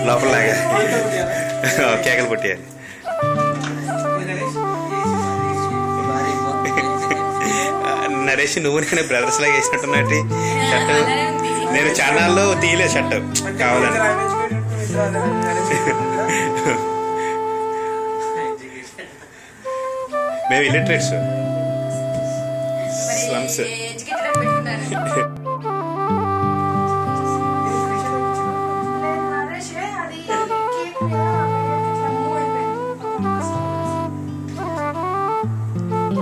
లోపలలాగా కేకలు పుట్టారు. నరేష్ నువ్వు నేను బ్రదర్స్ లాగా వేసినట్టున్నట్టు షర్ట్. నేను ఛానల్లో తీయలేదు షర్ట్ కావాలని. మేము ఇల్లిటరేట్స్ స్లమ్స్.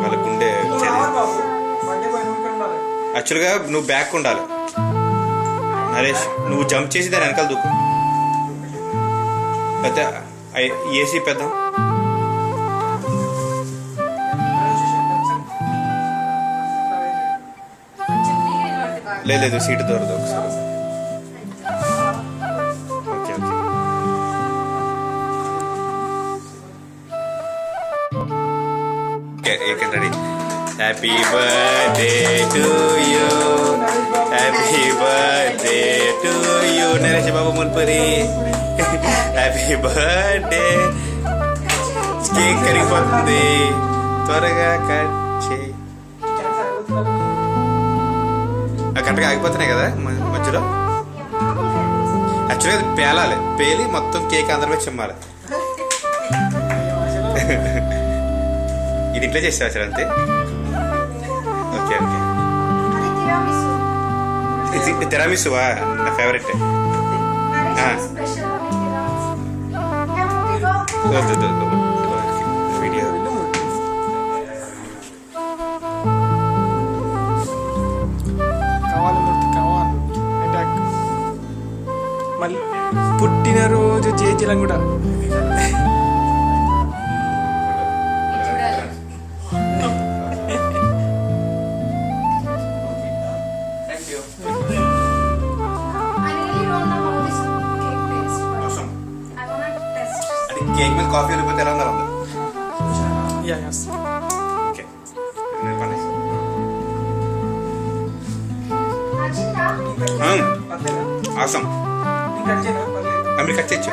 వాళ్ళకుండే యాక్చువల్గా నువ్వు బ్యాక్ ఉండాలి నరేష్. నువ్వు జంప్ చేసి దాని వెనకాల దూకు. పెద్ద ఏసీ పెద్ద లేదు సీటు దొరదు ఒకసారి. Okay okay ready. Happy birthday to you, happy birthday to you Naresh Babu మున్పరి. Happy birthday. కేక్ కరిగిపోతుంది, త్వరగా కట్ చేయి. కరెక్ట్గా ఆగిపోతున్నాయి కదా మధ్యలో. యాక్చువల్గా అది పేలాలి, పేలి మొత్తం కేక్ అందరిపై చిమ్మాలి. ఇది ఇంట్లో చేస్తావా సార్? అంతే. Okay okay. తిరామిసువా నా ఫేవరెట్. వీడియో మళ్ళీ పుట్టినరోజు చేతిలం కూడా. కేక్ మీద కాఫీ వెళ్ళిపోతే ఎలా ఉన్నారు? Okay awesome. మీరు కట్ చేయొచ్చు.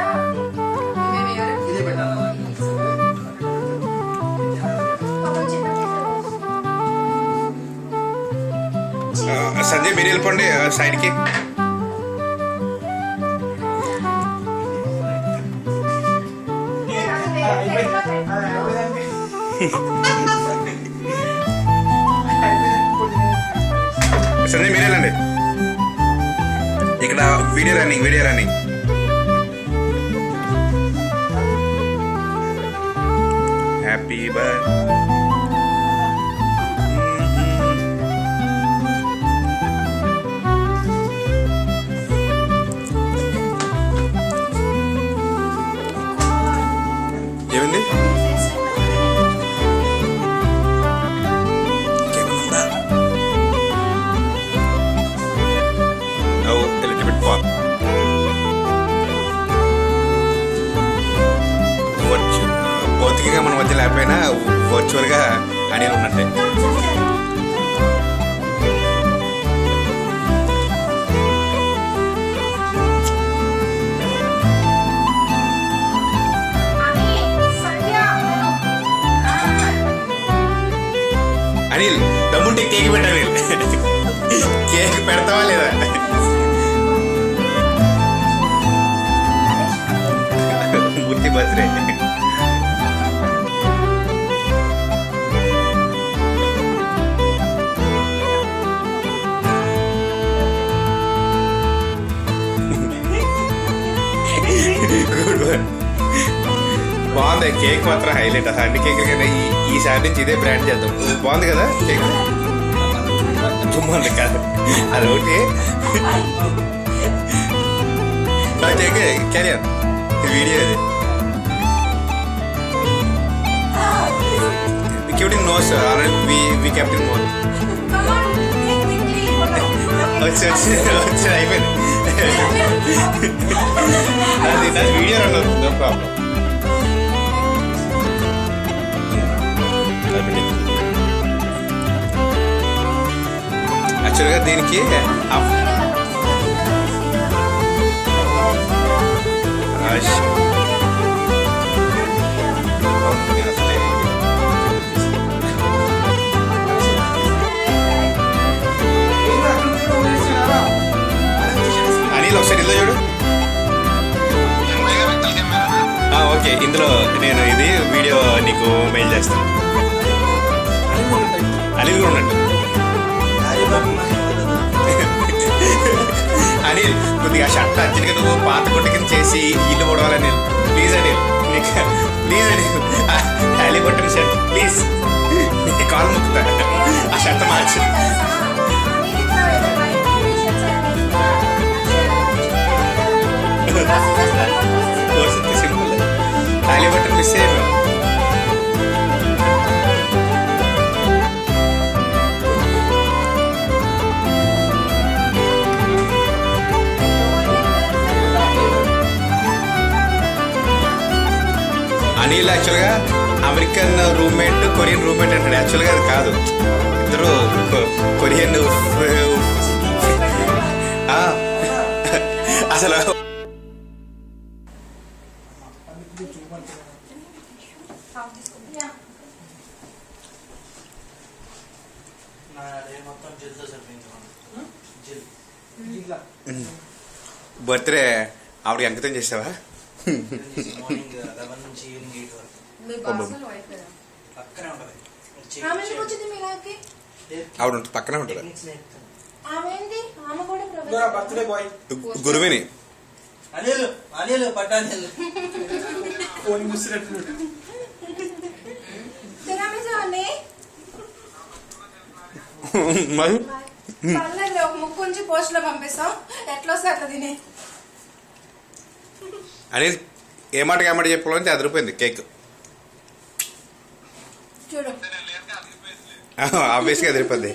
సంజయ్ మీరు వెళ్ళిపోండి సైడ్కి. సంజయ్ మీరు వెళ్ళండి. ఇక్కడ వీడియో రన్నింగ్. Happy birthday. ఏమండి భౌతికంగా మన మధ్య లేకపోయినా వర్చువల్గా అనిల్ ఉన్నట్టే. అనిల్ దమ్ముంటే కేక్ పెట్టాలి. కేక్ పెడతావా లేదా? మూర్తి బర్త్డే. బాగుంది కేక్ మాత్రం హైలైట్. అసలు అన్ని కేకుల కన్నా ఈసారి నుంచి ఇదే బ్రాండ్ చేద్దాం. బాగుంది కదా కేక్. బాగుంది కాదు అది ఒకటి. క్యారియర్ వీడియో అది including nose already we kept in one. వచ్చి అయిపోయింది. అది వీడియో రన్ నో ప్రాబ్లం. యాక్చువల్గా దీనికి రష్. నేను అసలే అనిల్ ఒకసారి ఇందులో చూడు. ఓకే, ఇందులో నేను ఇది వీడియో నీకు మెయిల్ చేస్తాను. అనిల్ కూడా ఉన్నట్టు. అనిల్ కొద్దిగా షర్ట్ అర్జెంట్గా నువ్వు పాత గుడ్డ కింద చేసి ఇల్లు పొడవాలని ప్లీజ్ అనిల్. నీకు please Anil, Haley button shirt please, నీ కాలు ముక్కుతా. ఆ షర్ట్ మార్చి సింపుల్. హ్యాలీ బట్టన్ మిస్ అయ్యాను. అనిల్ యాక్చువల్గా అమెరికన్ రూమ్మేట్, కొరియన్ రూమ్మేట్ అంటాడు. యాక్చువల్గా అది కాదు, ఇద్దరు కొరియన్. అసలు బర్త్డే ఆవిడకి అంకితం చేసావా? ఆవిడ పక్కనే ఉంటుంది. బర్త్డే బాయ్ గురువిని ఫోన్ ముసినట్టు. ఒక ముక్కు ఉంచి పోస్ట్ లో పంపిస్తాం, ఎట్లా వస్తే అట్లా తినే. అనిల్ ఏ మాట చెప్పాలంటే అదిరిపోయింది కేక్. చూడు ఆబ్వియస్గా అదిరిపోద్ది.